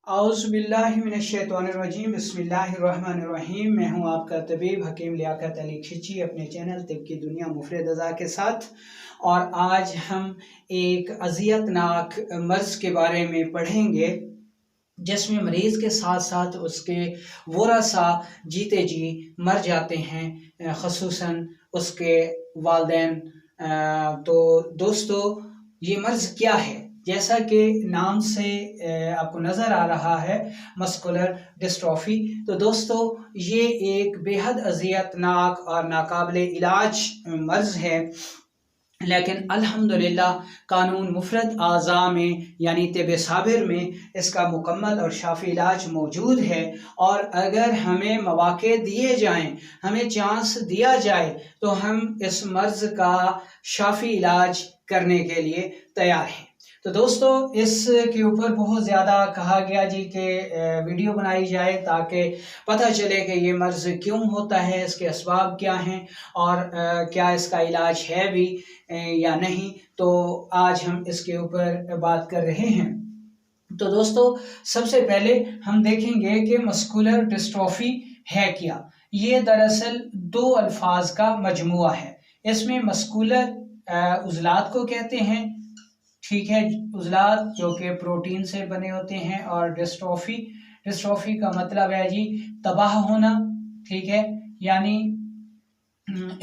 औज़ुबिल्लाहिमिनश्शैतानिर्रजीम बिस्मिल्लाहिर्रहमानिर्रहीम। मैं हूं आपका तबीब हकीम लियाकत अली खिची अपने चैनल तिब की दुनिया मुफरद अज़ा के साथ। और आज हम एक अज़ियतनाक मर्ज़ के बारे में पढ़ेंगे जिसमें मरीज़ के साथ साथ उसके वरसा जीते जी मर जाते हैं, ख़ुसूसन उसके वालिदैन। तो दोस्तों, ये मर्ज़ क्या है? जैसा कि नाम से आपको नज़र आ रहा है, मस्कुलर डिस्ट्रॉफी। तो दोस्तों, ये एक बेहद अज़ियतनाक और नाकाबिल इलाज मर्ज़ है, लेकिन अल्हम्दुलिल्लाह कानून मुफरद आज़ा में यानी तिब साबिर में इसका मुकम्मल और शाफ़ी इलाज मौजूद है। और अगर हमें मौक़े दिए जाएँ, हमें चांस दिया जाए, तो हम इस मर्ज़ का शाफ़ी इलाज करने के लिए तैयार हैं। तो दोस्तों, इसके ऊपर बहुत ज़्यादा कहा गया जी कि वीडियो बनाई जाए ताकि पता चले कि ये मर्ज़ क्यों होता है, इसके असबाब क्या हैं और क्या इसका इलाज है भी या नहीं। तो आज हम इसके ऊपर बात कर रहे हैं। तो दोस्तों, सबसे पहले हम देखेंगे कि मस्कुलर डिस्ट्रॉफी है क्या। ये दरअसल दो अल्फाज का मजमुआ है। इसमें मस्कुलर उज़लात को कहते हैं, ठीक है, उज़लात जो कि प्रोटीन से बने होते हैं। और डिस्ट्रॉफी का मतलब है जी तबाह होना, ठीक है, यानी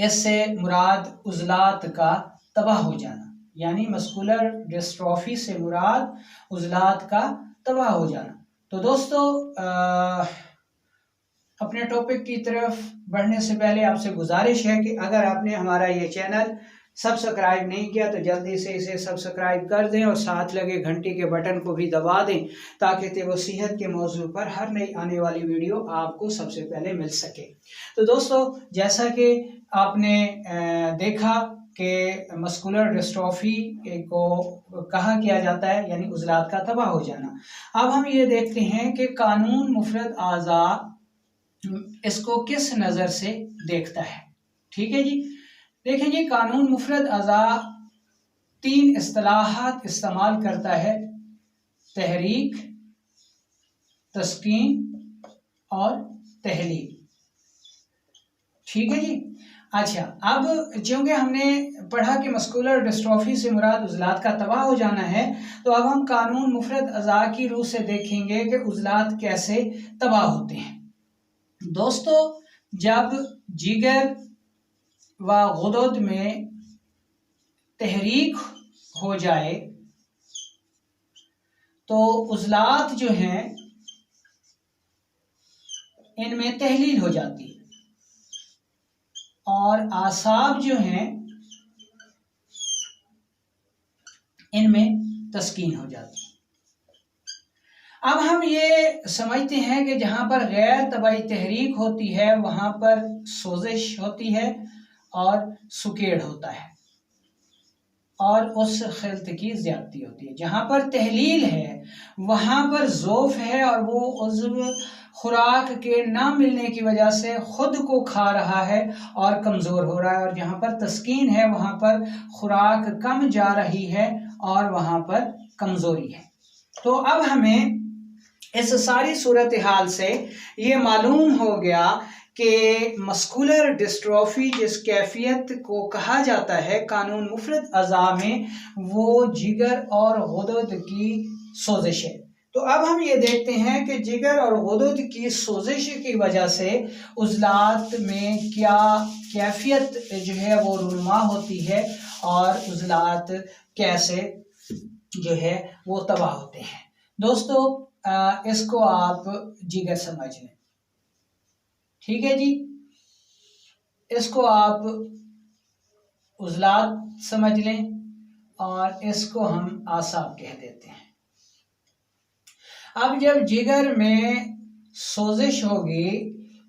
इससे मुराद उज़लात का तबाह हो जाना, यानी मस्कुलर डिस्ट्रॉफी से मुराद उज़लात का तबाह हो जाना। तो दोस्तों, अपने टॉपिक की तरफ बढ़ने से पहले आपसे गुजारिश है कि अगर आपने हमारा ये चैनल सब्सक्राइब नहीं किया तो जल्दी से इसे सब्सक्राइब कर दें और साथ लगे घंटी के बटन को भी दबा दें ताकि तिब सेहत के मौजू पर हर नई आने वाली वीडियो आपको सबसे पहले मिल सके। तो दोस्तों, जैसा कि आपने देखा कि मस्कुलर डिस्ट्रॉफी को कहा किया जाता है यानी उज़लात का तबाह हो जाना। अब हम ये देखते हैं कि कानून मुफरद आज़ा इसको किस नज़र से देखता है। ठीक है जी, देखें जी, कानून मुफरद अज़ा तीन इस्तिलाहात इस्तेमाल करता है: तहरीक, तस्कीन और तहलील। ठीक है जी। अच्छा, अब चूंकि हमने पढ़ा कि मस्कुलर डिस्ट्रॉफी से मुराद उज़लात का तबाह हो जाना है, तो अब हम कानून मुफरद अज़ा की रूह से देखेंगे कि उज़लात कैसे तबाह होते हैं। दोस्तों, जब जिगर व गुदद में तहरीक हो जाए तो उज़लात जो हैं इनमें तहलील हो जाती है और आसाब जो हैं इनमें तस्कीन हो जाती है। अब हम ये समझते हैं कि जहाँ पर गैर तबाई तहरीक होती है वहाँ पर सोजिश होती है और सुकेड़ होता है और उस खिल्त की ज्यादती होती है। जहाँ पर तहलील है वहाँ पर ज़ौफ़ है और वो उज़्व खुराक के ना मिलने की वजह से खुद को खा रहा है और कमज़ोर हो रहा है। और जहाँ पर तस्कीन है वहाँ पर खुराक कम जा रही है और वहाँ पर कमज़ोरी है। तो अब हमें इस सारी सूरत हाल से ये मालूम हो गया कि मस्कुलर डिस्ट्रॉफी जिस कैफियत को कहा जाता है कानून मुफरद अज़ा में, वो जिगर और गुदद की सोजिश है। तो अब हम ये देखते हैं कि जिगर और गुदद की सोजिश की वजह से उज़लात में क्या कैफियत जो है वो रूनुमा होती है और उज़लात कैसे जो है वो तबाह होते हैं। दोस्तों, इसको आप जिगर समझ लें, ठीक है जी, इसको आप उज़लात समझ लें और इसको हम आसाब कह देते हैं। अब जब जिगर में सोजिश होगी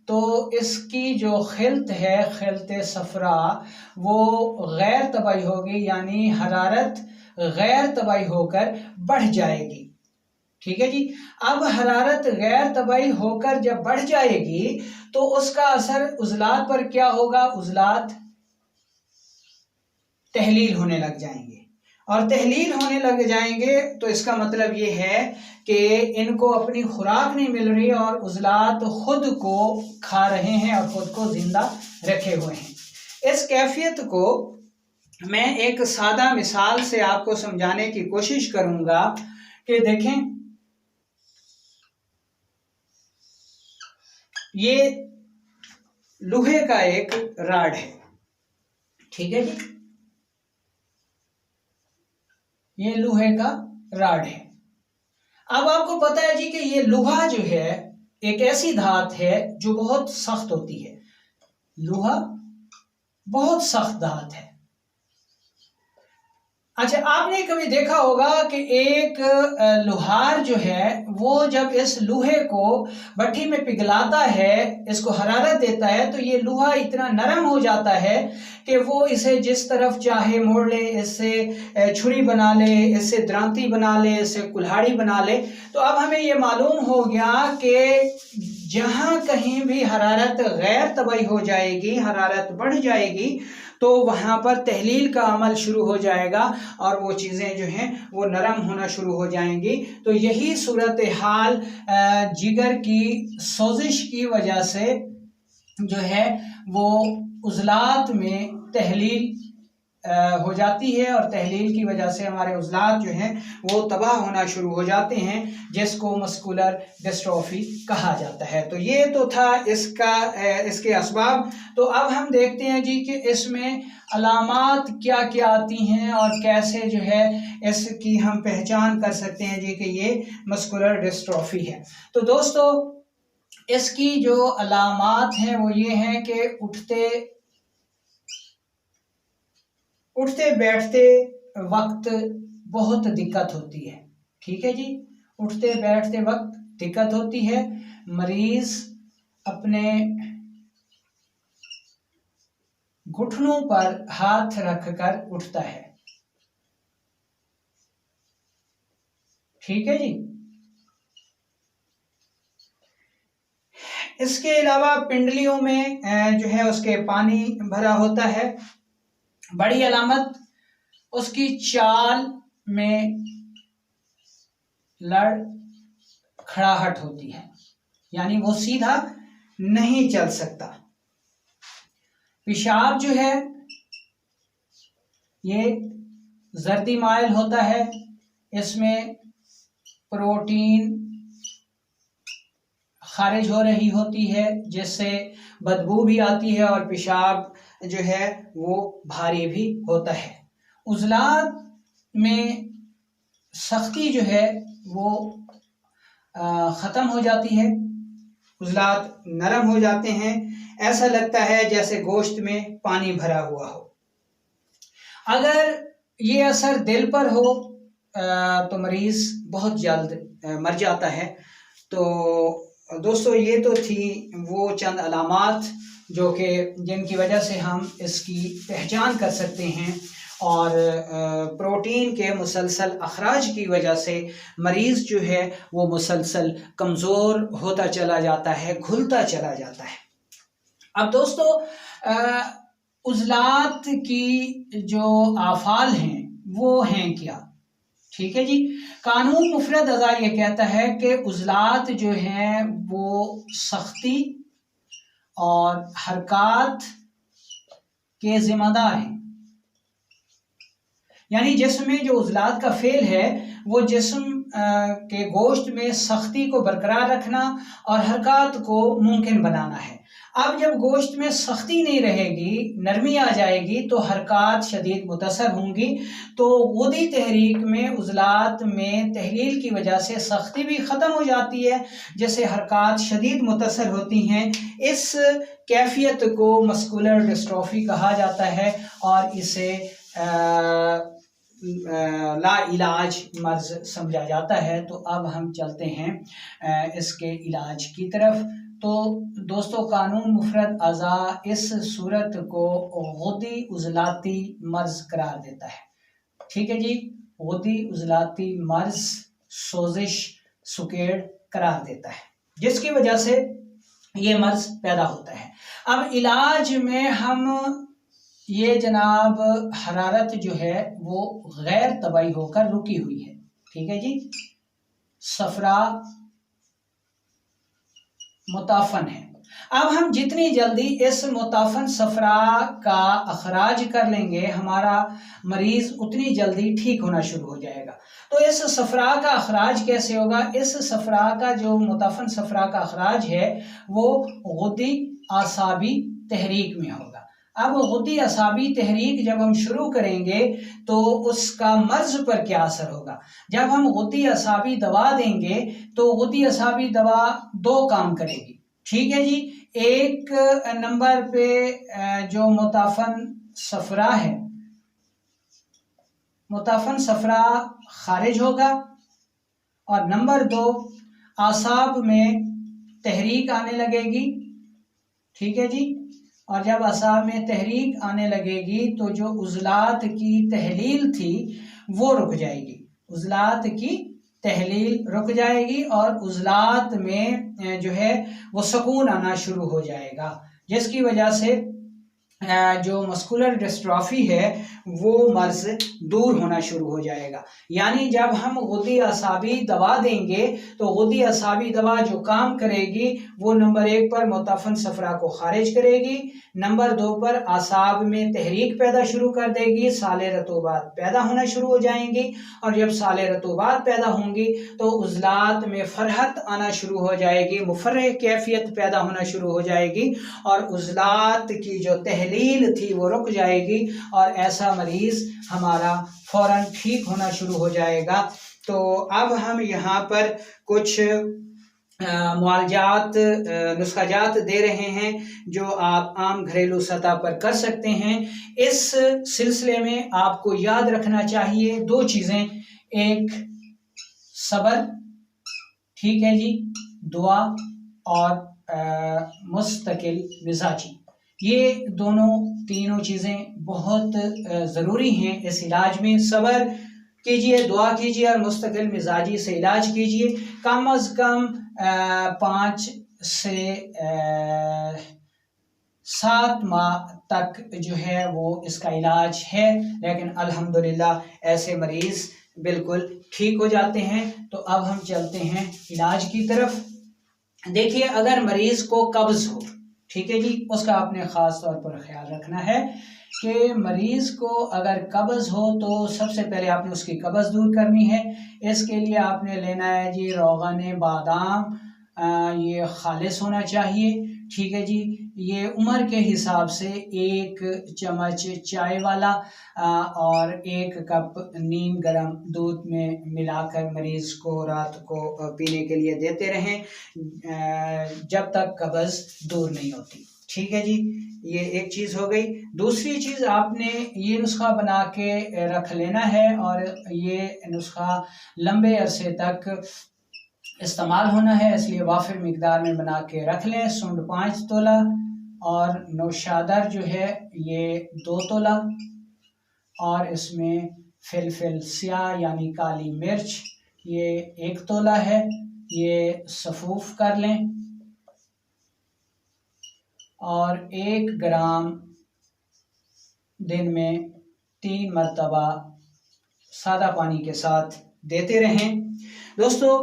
तो इसकी जो खिल्त है, खिल्त सफरा, वो गैर तबाई होगी, यानी हरारत गैर तबाई होकर बढ़ जाएगी। ठीक है जी। अब हरारत गैर तबाई होकर जब बढ़ जाएगी तो उसका असर उज़लात पर क्या होगा? उज़लात तहलील होने लग जाएंगे और तहलील होने लग जाएंगे तो इसका मतलब ये है कि इनको अपनी खुराक नहीं मिल रही और उजलात खुद को खा रहे हैं और खुद को जिंदा रखे हुए हैं। इस कैफियत को मैं एक सादा मिसाल से आपको समझाने की कोशिश करूंगा कि देखें, ये लोहे का एक राड है, ठीक है जी, ये लोहे का राड है। अब आपको पता है जी कि ये लोहा जो है एक ऐसी धात है जो बहुत सख्त होती है। लोहा बहुत सख्त धात है। अच्छा, आपने कभी देखा होगा कि एक लोहार जो है वो जब इस लोहे को भट्टी में पिघलाता है, इसको हरारत देता है, तो ये लोहा इतना नरम हो जाता है कि वो इसे जिस तरफ चाहे मोड़ ले, इससे छुरी बना ले, इससे द्रांती बना ले, इससे कुल्हाड़ी बना ले। तो अब हमें ये मालूम हो गया कि जहाँ कहीं भी हरारत गैर तबई हो जाएगी, हरारत बढ़ जाएगी, तो वहाँ पर तहलील का अमल शुरू हो जाएगा और वो चीज़ें जो हैं वो नरम होना शुरू हो जाएंगी। तो यही सूरत हाल जिगर की सोजिश की वजह से जो है वो उज़लात में तहलील हो जाती है और तहलील की वजह से हमारे उज़लात जो हैं वो तबाह होना शुरू हो जाते हैं, जिसको मस्कुलर डिस्ट्रॉफी कहा जाता है। तो ये तो था इसके असबाब। तो अब हम देखते हैं जी कि इसमें अलामात क्या क्या आती हैं और कैसे जो है इसकी हम पहचान कर सकते हैं जी कि ये मस्कुलर डिस्ट्रॉफी है। तो दोस्तों, इसकी जो अलामात हैं वो ये हैं कि उठते बैठते वक्त बहुत दिक्कत होती है, ठीक है जी, उठते बैठते वक्त दिक्कत होती है। मरीज अपने घुटनों पर हाथ रखकर उठता है, ठीक है जी। इसके अलावा पिंडलियों में जो है उसके पानी भरा होता है। बड़ी अलामत उसकी चाल में लड़खड़ाहट होती है, यानी वो सीधा नहीं चल सकता। पेशाब जो है ये जर्दी माइल होता है, इसमें प्रोटीन खारिज हो रही होती है जिससे बदबू भी आती है और पेशाब जो है वो भारी भी होता है। उज़लात में सख्ती जो है वो ख़त्म हो जाती है, उज़लात नरम हो जाते हैं, ऐसा लगता है जैसे गोश्त में पानी भरा हुआ हो। अगर ये असर दिल पर हो तो मरीज़ बहुत जल्द मर जाता है। तो दोस्तों, ये तो थी वो चंद अलामात जो कि जिनकी वजह से हम इसकी पहचान कर सकते हैं और प्रोटीन के मुसलसल अखराज की वजह से मरीज़ जो है वो मुसलसल कमज़ोर होता चला जाता है, घुलता चला जाता है। अब दोस्तों, उज़लात की जो आफाल हैं वो हैं क्या, ठीक है जी। कानून मुफरद अज़ा ये कहता है कि उज़लात जो हैं वो सख्ती और हरकत के ज़िम्मेदार हैं, यानी जिस्म में जो उज़लात का फेल है वो जिस्म के गोश्त में सख्ती को बरकरार रखना और हरकत को मुमकिन बनाना है। अब जब गोश्त में सख्ती नहीं रहेगी, नरमी आ जाएगी, तो हरकत शदीद मुतासर होंगी। तो गुदी तहरीक में उज़लात में तहलील की वजह से सख्ती भी ख़त्म हो जाती है, जिससे हरकत शदीद मुतासर होती हैं। इस कैफियत को मस्कुलर डिस्ट्रॉफी कहा जाता है और इसे ला इलाज मर्ज समझा जाता है। तो अब हम चलते हैं इसके इलाज की तरफ। तो दोस्तों, कानून मुफरद अज़ा इस सूरत को गुदी उज़लाती मर्ज करार देता है, ठीक है जी। गुदी उज़लाती मर्ज सोजिश सुकेड़ करार देता है, जिसकी वजह से ये मर्ज पैदा होता है। अब इलाज में हम ये जनाब हरारत जो है वो गैर तबाई होकर रुकी हुई है। ठीक है जी, सफरा मुताफन है। अब हम जितनी जल्दी इस मुताफन सफरा का अखराज कर लेंगे, हमारा मरीज उतनी जल्दी ठीक होना शुरू हो जाएगा। तो इस सफरा का अखराज कैसे होगा? इस सफरा का जो मुताफन सफरा का अखराज है वो गुद्दी आसाबी तहरीक में होगा। अब गुद्दी आसाबी तहरीक जब हम शुरू करेंगे तो उसका मर्ज पर क्या असर होगा? जब हम गुद्दी आसाबी दवा देंगे तो गुद्दी आसाबी दवा दो काम करेगी। ठीक है जी, एक नंबर पे जो मुताफन सफरा है, मुताफन सफरा खारिज होगा, और नंबर दो आसाब में तहरीक आने लगेगी। ठीक है जी, और जब आसाब में तहरीक आने लगेगी तो जो उज़लात की तहलील थी वो रुक जाएगी, उज़लात की तहलील रुक जाएगी और उज़लात में जो है वो सुकून आना शुरू हो जाएगा, जिसकी वजह से जो मस्कुलर डिस्ट्रॉफी है वो मर्ज दूर होना शुरू हो जाएगा। यानी जब हम गुद्दी असाबी दवा देंगे तो गुद्दी असाबी दवा जो काम करेगी वो नंबर एक पर मुताफन सफरा को खारिज करेगी, नंबर दो पर आसाब में तहरीक पैदा शुरू कर देगी, साले रतूबात पैदा होना शुरू हो जाएंगी, और जब साले रतूबात पैदा होंगी तो उज़लात में फरहत आना शुरू हो जाएगी, मुफर्रह कैफियत पैदा होना शुरू हो जाएगी, और उज़लात की जो तहलील थी वो रुक जाएगी, और ऐसा मरीज हमारा फौरन ठीक होना शुरू हो जाएगा। तो अब हम यहाँ पर कुछ मुआलजात नुस्खाजात दे रहे हैं जो आप आम घरेलू सतह पर कर सकते हैं। इस सिलसिले में आपको याद रखना चाहिए दो चीज़ें, एक सब्र, ठीक है जी, दुआ, और मुस्तकिल मिजाजी, ये दोनों तीनों चीज़ें बहुत ज़रूरी हैं इस इलाज में। सब्र कीजिए, दुआ कीजिए और मुस्तकिल मिजाजी से इलाज कीजिए। कम अज़ कम 5 से 7 माह तक जो है वो इसका इलाज है, लेकिन अल्हम्दुलिल्लाह ऐसे मरीज़ बिल्कुल ठीक हो जाते हैं। तो अब हम चलते हैं इलाज की तरफ। देखिए, अगर मरीज़ को कब्ज़ हो, ठीक है जी, उसका आपने ख़ास तौर पर ख्याल रखना है कि मरीज़ को अगर कब्ज़ हो तो सबसे पहले आपने उसकी कब्ज़ दूर करनी है। इसके लिए आपने लेना है जी रोग़न बादाम, ये खालिस होना चाहिए, ठीक है जी। ये उम्र के हिसाब से 1 चम्मच चाय वाला और 1 कप नीम गर्म दूध में मिलाकर मरीज़ को रात को पीने के लिए देते रहें जब तक कब्ज़ दूर नहीं होती। ठीक है जी, ये एक चीज़ हो गई। दूसरी चीज़, आपने ये नुस्खा बना के रख लेना है और ये नुस्खा लंबे अरसे तक इस्तेमाल होना है, इसलिए वाफिर मिकदार में बना के रख लें। सूंड 5 तोला और नौशादर जो है ये 2 तोला, और इसमें फिलफिल स्याह यानी काली मिर्च ये 1 तोला है, ये सफूफ कर लें। और 1 ग्राम दिन में 3 मरतबा सादा पानी के साथ देते रहें। दोस्तों,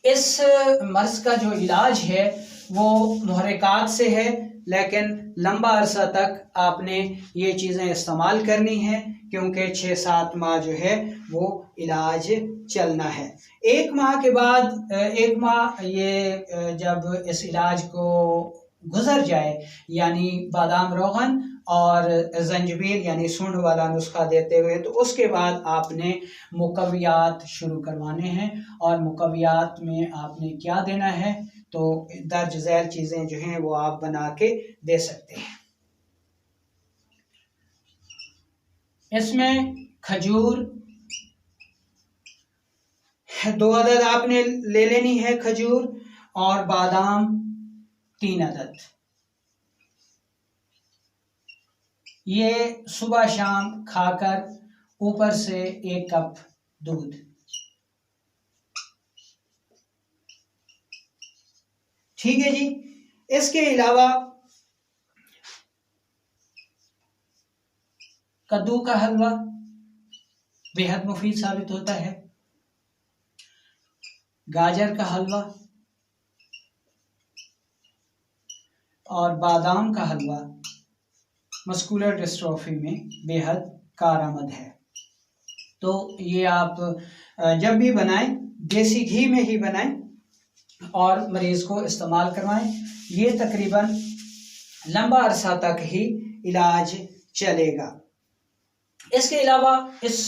इस मर्ज का जो इलाज है वो मुहर्रिकात से है, लेकिन लंबा अरसा तक आपने ये चीज़ें इस्तेमाल करनी है क्योंकि 6-7 माह जो है वो इलाज चलना है। 1 माह के बाद 1 माह ये जब इस इलाज को गुजर जाए, यानी बादाम रोगन और जंजबील यानी सूंड वाला नुस्खा देते हुए, तो उसके बाद आपने मुकव्वियात शुरू करवाने हैं। और मुकव्वियात में आपने क्या देना है, तो दर्ज झैल चीज़ें जो हैं वो आप बना के दे सकते हैं। इसमें खजूर 2 अदद आपने ले लेनी है खजूर, और बादाम 3 अदद। ये सुबह शाम खाकर ऊपर से 1 कप दूध। ठीक है जी। इसके अलावा कद्दू का हलवा बेहद मुफीद साबित होता है। गाजर का हलवा और बादाम का हलवा मस्कुलर डिस्ट्रॉफी में बेहद कारआमद है। तो ये आप जब भी बनाएं देसी घी में ही बनाएं और मरीज को इस्तेमाल करवाएं। ये तकरीबन लंबा अरसा तक ही इलाज चलेगा। इसके अलावा इस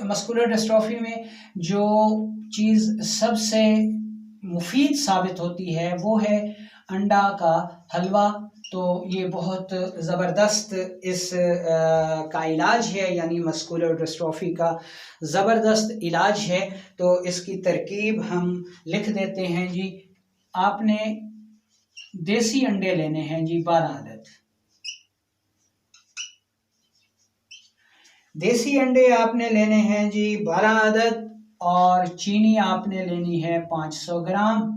मस्कुलर डिस्ट्रॉफी में जो चीज़ सबसे मुफीद साबित होती है वो है अंडा का हलवा। तो ये बहुत ज़बरदस्त इस का इलाज है, यानी मस्कुलर डिस्ट्रॉफी का ज़बरदस्त इलाज है। तो इसकी तरकीब हम लिख देते हैं जी। आपने देसी अंडे लेने हैं जी 12 अदद। देसी अंडे आपने लेने हैं जी 12 अदद और चीनी आपने लेनी है 500 ग्राम।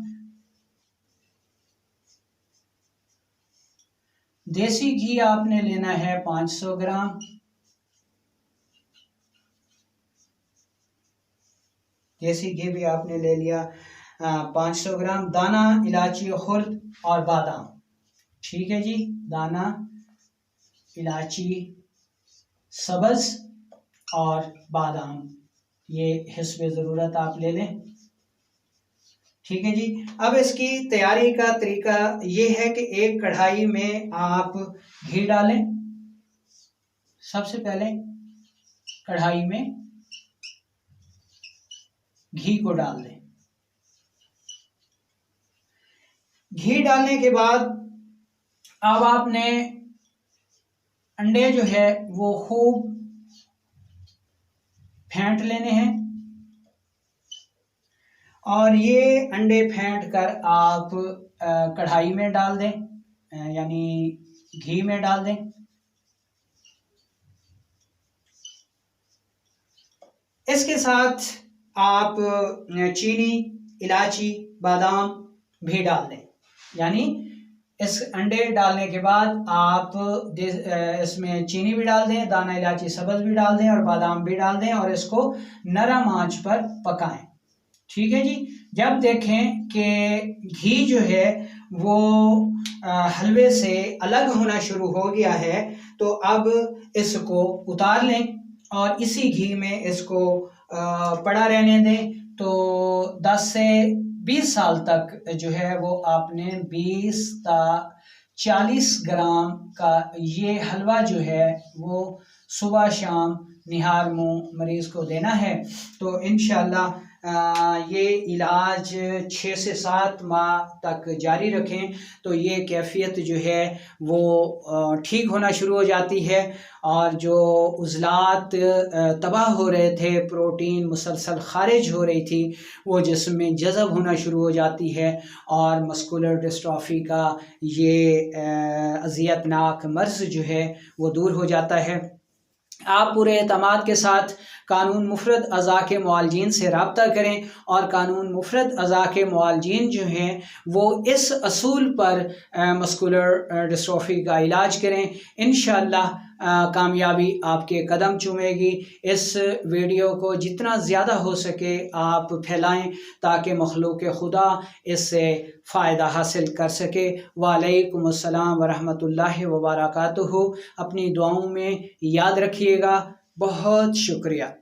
देसी घी आपने लेना है 500 ग्राम। देसी घी भी आपने ले लिया 500 ग्राम। दाना इलायची खुर्द और बादाम, ठीक है जी। दाना इलायची सब्ज़ और बादाम ये हिस्बे ज़रूरत आप ले लें, ठीक है जी। अब इसकी तैयारी का तरीका ये है कि एक कढ़ाई में आप घी डालें। सबसे पहले कढ़ाई में घी को डाल दें। घी डालने के बाद अब आपने अंडे जो है वो खूब फेंट लेने हैं और ये अंडे फेंट कर आप कढ़ाई में डाल दें, यानी घी में डाल दें। इसके साथ आप चीनी, इलायची, बादाम भी डाल दें। यानी इस अंडे डालने के बाद आप इसमें चीनी भी डाल दें, दाना इलायची सब्ज़ भी डाल दें और बादाम भी डाल दें और इसको नरम आंच पर पकाएं, ठीक है जी। जब देखें कि घी जो है वो हलवे से अलग होना शुरू हो गया है तो अब इसको उतार लें और इसी घी में इसको पड़ा रहने दें। तो 10 से 20 साल तक जो है वो आपने 20 ता 40 ग्राम का ये हलवा जो है वो सुबह शाम निहार मुँह मरीज़ को देना है। तो इंशाअल्लाह ये इलाज 6 से 7 माह तक जारी रखें तो ये कैफियत जो है वो ठीक होना शुरू हो जाती है और जो उज़लात तबाह हो रहे थे, प्रोटीन मुसलसल खारिज हो रही थी, वो जिस्म में जज़ब होना शुरू हो जाती है और मस्कुलर डिस्ट्रॉफी का ये अज़ियतनाक मर्ज़ जो है वो दूर हो जाता है। आप पूरे एतमाद के साथ कानून मुफरद अज़ा के मुआलजीन से रब्ता करें और कानून मुफरद अज़ा के मुआलजीन जो हैं वो इस असूल पर मस्कुलर डिस्ट्रॉफी का इलाज करें। इंशाअल्लाह कामयाबी आपके कदम चूमेगी। इस वीडियो को जितना ज़्यादा हो सके आप फैलाएं ताकि मखलूक खुदा इससे फ़ायदा हासिल कर सके। वालेकुम अस्सलाम वरहमतुल्लाहि व बरकातुहू। अपनी दुआओं में याद रखिएगा। बहुत शुक्रिया।